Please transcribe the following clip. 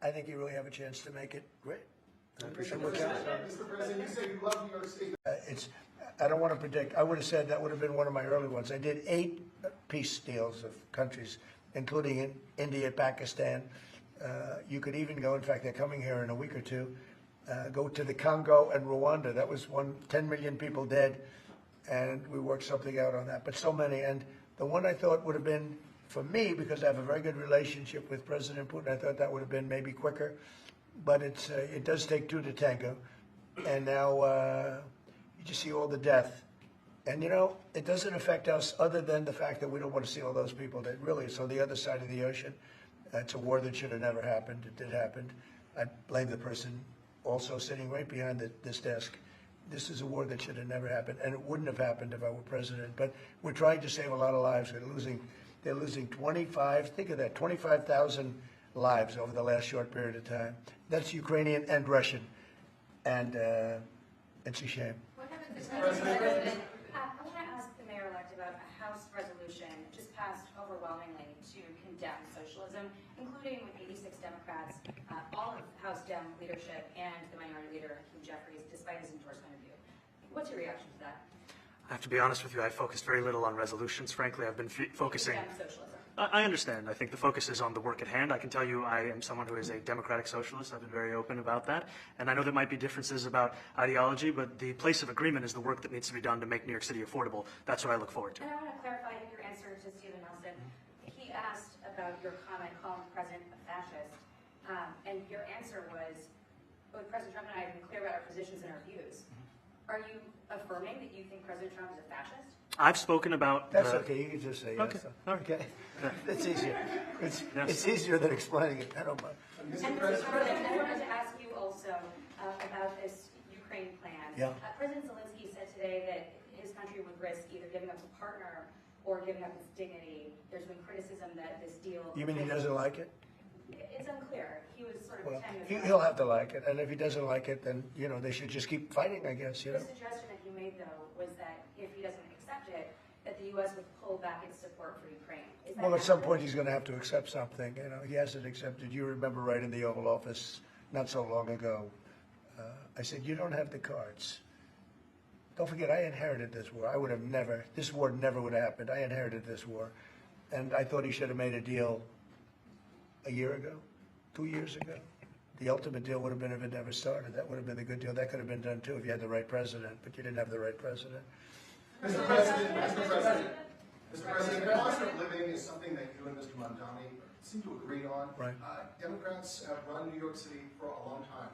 I think you really have a chance to make it great. I appreciate Mr. President, you say you love New York State. I don't want to predict. I would have said that would have been one of my early ones. I did 8 peace deals of countries, including in India, Pakistan. You could even go, in fact, they're coming here in a week or two, go to the Congo and Rwanda. That was 10 million people dead, and we worked something out on that. But so many. And the one I thought would have been, for me, because I have a very good relationship with President Putin, I thought that would have been maybe quicker. But it does take 2 to tango. And now you just see all the death. And, you know, it doesn't affect us other than the fact that we don't want to see all those people that really is on the other side of the ocean. It's a war that should have never happened. It did happen. I blame the person also sitting right behind this desk. This is a war that should have never happened, and it wouldn't have happened if I were president. But we're trying to save a lot of lives. They're losing 25, think of that, 25,000 lives over the last short period of time. That's Ukrainian and Russian, and it's a shame. What happens if President? I want to ask the mayor-elect about a House resolution just passed overwhelmingly to condemn socialism, including with 86 Democrats, all of House Dem leadership, and the minority leader, Hugh Jeffries, despite his endorsement of you. What's your reaction to that? I have to be honest with you, I focused very little on resolutions. Frankly, I've been focusing... Socialism. I understand. I think the focus is on the work at hand. I can tell you I am someone who is a democratic socialist. I've been very open about that. And I know there might be differences about ideology, but the place of agreement is the work that needs to be done to make New York City affordable. That's what I look forward to. And I want to clarify your answer to Stephen Nelson. He asked about your comment calling the president a fascist. And your answer was, both President Trump and I have been clear about our positions and our views. Are you affirming that you think President Trump is a fascist? I've spoken about... That's okay. You can just say yes. Okay. It's easier. It's easier than explaining it. I don't mind. And Mr. President, I wanted to ask you also about this Ukraine plan. Yeah. President Zelensky said today that his country would risk either giving up a partner or giving up its dignity. There's been criticism that this deal... You mean he doesn't like it? It's unclear. He was sort of... Well, he'll have to like it. And if he doesn't like it, then, you know, they should just keep fighting, I guess, you know. The suggestion that you made, though, was that if he doesn't accept it, that the U.S. would pull back its support for Ukraine. Is that Well, at some point he's going to have to accept something. You know, he hasn't accepted. You remember right in the Oval Office not so long ago, I said, you don't have the cards. Don't forget, I inherited this war. I would have never, this war never would have happened. I inherited this war. And I thought he should have made a deal a year ago, 2 years ago. The ultimate deal would have been if it never started. That would have been a good deal. That could have been done too if you had the right president, but you didn't have the right president. Mr. President, the cost of living is something that you and Mr. Mamdani seem to agree on. Right. Democrats have run New York City for a long time.